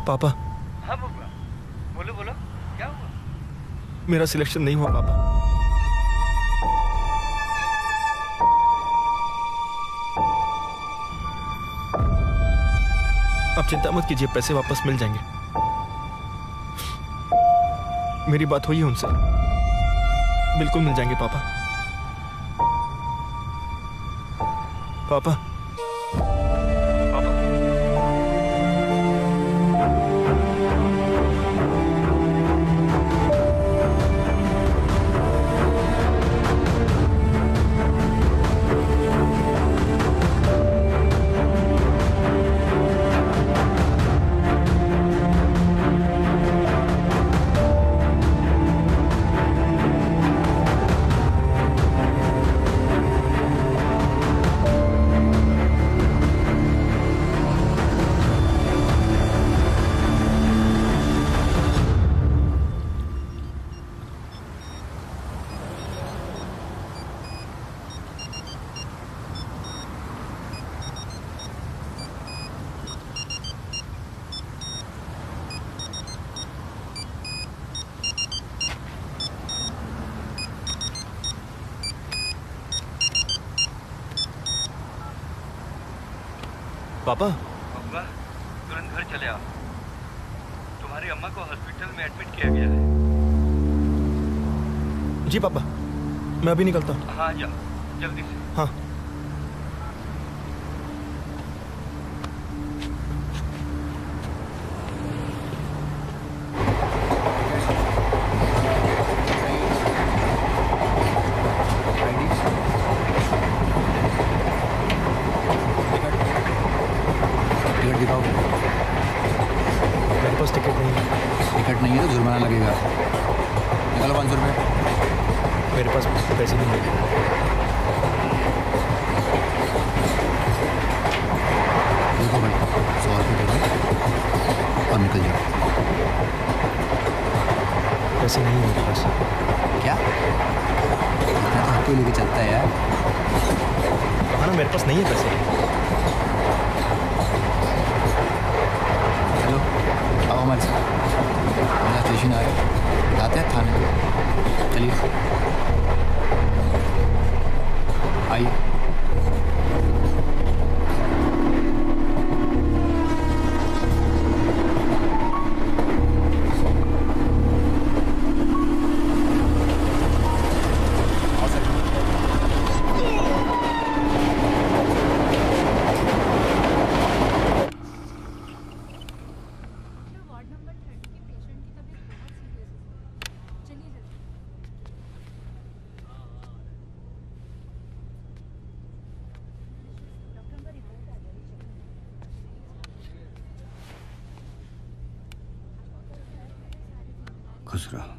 पापा। हाँ बबुआ, बोलो बोलो, क्या हुआ? मेरा सिलेक्शन नहीं हुआ पापा। आप चिंता मत कीजिए, पैसे वापस मिल जाएंगे। मेरी बात हुई है उनसे, बिल्कुल मिल जाएंगे पापा। पापा पापा बबुआ तुरंत घर चले आओ। तुम्हारी अम्मा को हॉस्पिटल में एडमिट किया गया है। जी पापा, मैं अभी निकलता हूँ। हाँ जाओ जल्दी से। हाँ। टिकट दिखाओ। मेरे पास टिकट नहीं है। टिकट नहीं है तो जुर्माना लगेगा। निकालो 500 रुपये। मेरे पास पैसे नहीं है। देखो भाई, 100 रुपये दे दो और निकल जाओ। पैसे नहीं है मेरे पास। क्या? इतना तो आपको लेके चलता है यार। कहा ना मेरे पास नहीं है पैसे। हेलो, आओ हमारे साथ। मेरा स्टेशन आ रहा है, जाते हैं थाने में। चलिए आइए। खुश रहो।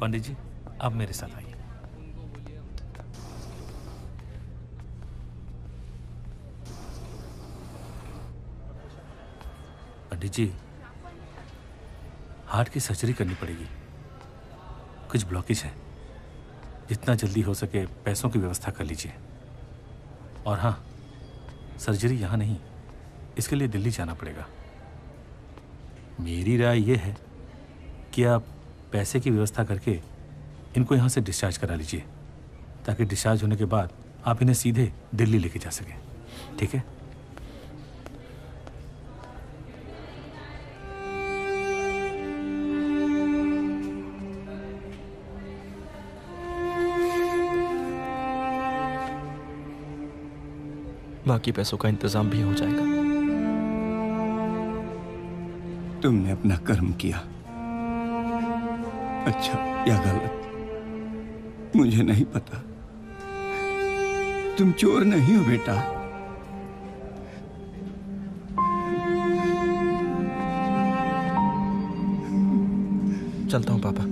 पंडित जी, आप मेरे साथ आइए। पंडित जी, हार्ट की सर्जरी करनी पड़ेगी। कुछ ब्लॉकेज है। जितना जल्दी हो सके पैसों की व्यवस्था कर लीजिए। और हाँ, सर्जरी यहाँ नहीं, इसके लिए दिल्ली जाना पड़ेगा। मेरी राय यह है कि आप पैसे की व्यवस्था करके इनको यहाँ से डिस्चार्ज करा लीजिए, ताकि डिस्चार्ज होने के बाद आप इन्हें सीधे दिल्ली लेके जा सकें। ठीक है? बाकी पैसों का इंतजाम भी हो जाएगा। तुमने अपना कर्म किया, अच्छा या गलत मुझे नहीं पता। तुम चोर नहीं हो बेटा। चलता हूँ पापा।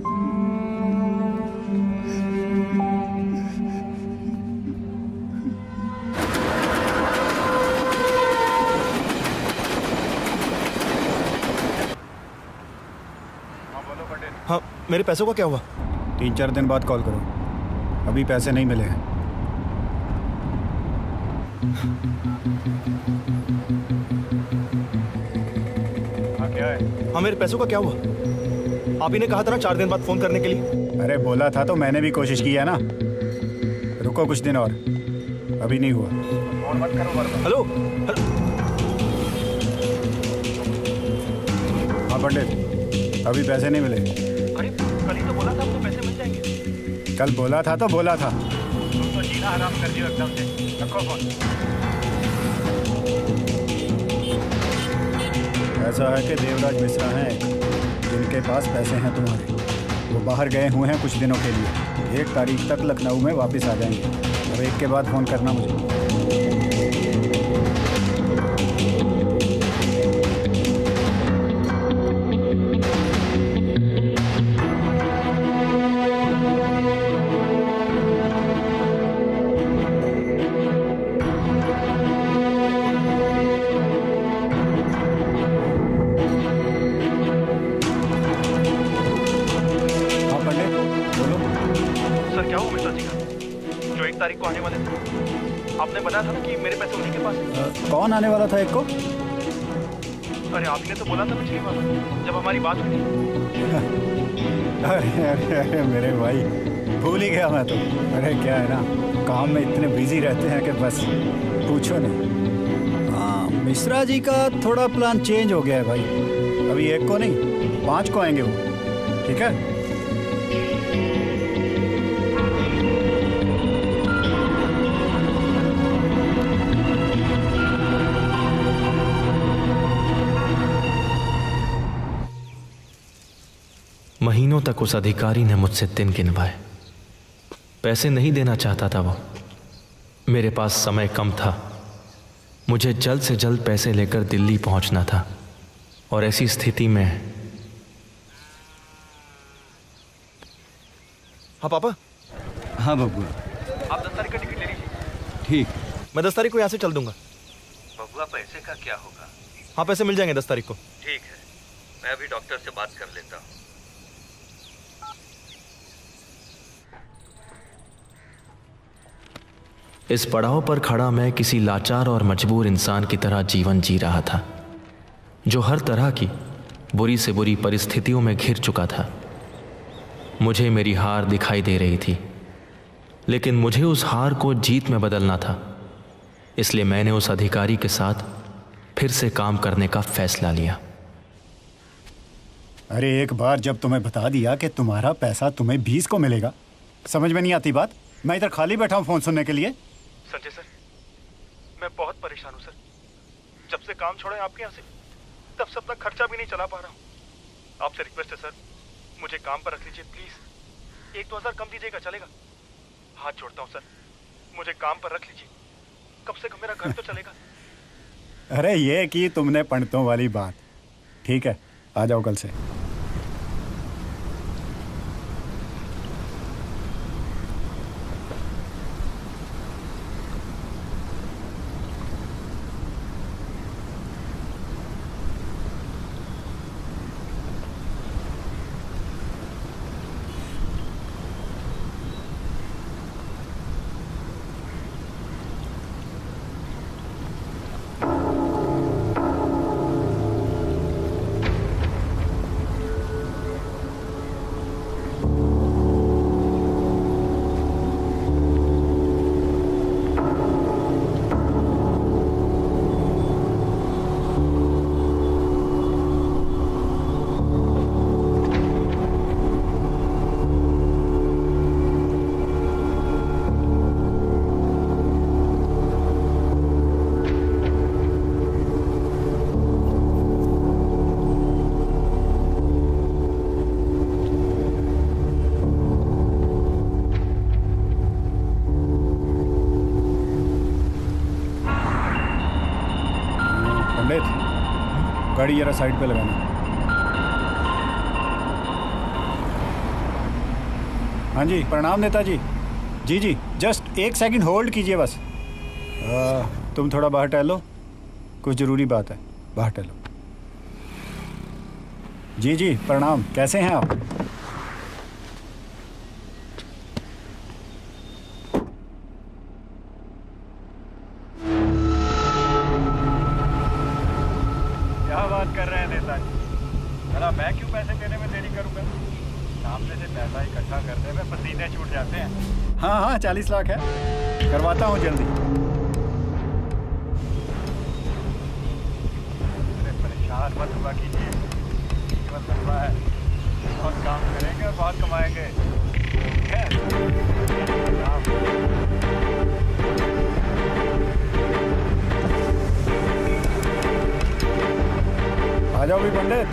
हाँ, मेरे पैसों का क्या हुआ? 3-4 दिन बाद कॉल करो। अभी पैसे नहीं मिले हैं। हाँ क्या है? हाँ, मेरे पैसों का क्या हुआ? आप ही ने कहा था ना 4 दिन बाद फोन करने के लिए। अरे बोला था तो मैंने भी कोशिश की है ना। रुको कुछ दिन और, अभी नहीं हुआ। फोन मत करो वरना। हेलो। हाँ पंडित, अभी पैसे नहीं मिले। अरे कल ही तो बोला था आपको पैसे मिल जाएंगे। कल बोला था तो बोला था। तुम तो जीना हराम कर दियो एकदम से। रखो फोन। ऐसा है कि देवराज मिश्रा हैं जिनके पास पैसे हैं तुम्हारे। वो बाहर गए हुए हैं कुछ दिनों के लिए। 1 तारीख तक लखनऊ में वापस आ जाएंगे। अब 1 के बाद फ़ोन करना मुझे। क्या हुआ मिश्रा जी का? जो 1 तारीख को आने वाले थे, आपने बताया था ना कि मेरे पैसे उन्हीं के पास। कौन आने वाला था 1 को? अरे आपने तो बोला था पिछली बार जब हमारी बात हुई थी। अरे अरे अरे मेरे भाई, भूल ही गया मैं तो। अरे क्या है ना, काम में इतने बिजी रहते हैं कि बस पूछो नहीं। हाँ, मिश्रा जी का थोड़ा प्लान चेंज हो गया है भाई। अभी 1 को नहीं, 5 को आएंगे वो। ठीक है? महीनों तक उस अधिकारी ने मुझसे दिन गिनवाए। पैसे नहीं देना चाहता था वो। मेरे पास समय कम था। मुझे जल्द से जल्द पैसे लेकर दिल्ली पहुंचना था और ऐसी स्थिति में। हाँ पापा। हाँ बबुआ। आप 10 तारीख का टिकट ले लीजिए। ठीक। मैं 10 तारीख को यहाँ से चल दूंगा। बबुआ पैसे का क्या होगा? हाँ पैसे मिल जाएंगे 10 तारीख को। ठीक है, मैं अभी डॉक्टर से बात कर लेता हूँ। इस पड़ाव पर खड़ा मैं किसी लाचार और मजबूर इंसान की तरह जीवन जी रहा था, जो हर तरह की बुरी से बुरी परिस्थितियों में घिर चुका था। मुझे मेरी हार दिखाई दे रही थी, लेकिन मुझे उस हार को जीत में बदलना था। इसलिए मैंने उस अधिकारी के साथ फिर से काम करने का फैसला लिया। अरे एक बार जब तुम्हें बता दिया कि तुम्हारा पैसा तुम्हें 20 को मिलेगा, समझ में नहीं आती बात? मैं इधर खाली बैठा हूँ फोन सुनने के लिए। संजय सर, मैं बहुत परेशान हूँ सर। जब से काम छोड़ा है आपके यहाँ से, तब से अपना खर्चा भी नहीं चला पा रहा हूँ। आपसे रिक्वेस्ट है सर, मुझे काम पर रख लीजिए प्लीज। 1-2 हज़ार कम दीजिएगा, चलेगा? हाथ जोड़ता हूँ सर, मुझे काम पर रख लीजिए। कम से कम मेरा घर तो चलेगा। अरे ये की तुमने पंडितों वाली बात। ठीक है, आ जाओ कल से। गाड़ी जरा साइड पे लगाना। हाँ जी, प्रणाम नेताजी। जी जी, जस्ट 1 सेकंड होल्ड कीजिए बस। तुम थोड़ा बाहर टहलो, कुछ ज़रूरी बात है, बाहर टहलो। जी जी, प्रणाम। कैसे हैं आप? क्या बात कर रहे हैं नेताजी? भला मैं क्यों पैसे देने में देरी करूंगा? सामने से पैसा इकट्ठा करने में पसीने छूट जाते हैं। हाँ हाँ, 40 लाख है, करवाता हूँ जल्दी। अरे परेशान मत हुआ कीजिए, जीवन लंबा है, बहुत काम करेंगे और बहुत कमाएंगे। ठीक है? आ जाओ भी पंडित।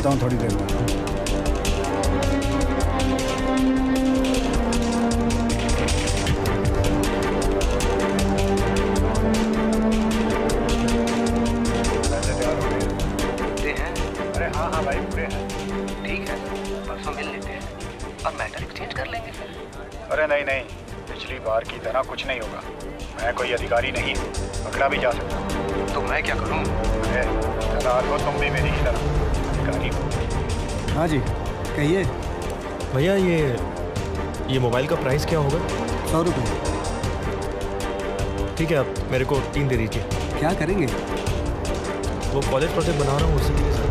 आता हूँ थोड़ी देर बाद। हाँ भाई पूरे हैं। ठीक है, परसों मिल लेते हैं और मैटर एक्सचेंज कर लेंगे फिर। अरे नहीं नहीं, पिछली बार की तरह कुछ नहीं होगा। मैं कोई अधिकारी नहीं हूँ, पकड़ा भी जा सकता हूँ। तो मैं क्या करूँ? अरे सरदार हो तुम भी मेरी ही तरह अधिकारी हो। हाँ जी कहिए। भैया ये मोबाइल का प्राइस क्या होगा? 100 रुपये। ठीक है, आप मेरे को 3 दे दीजिए। क्या करेंगे? वो कॉलेज प्रोजेक्ट बना रहा हूँ उसी के लिए सर।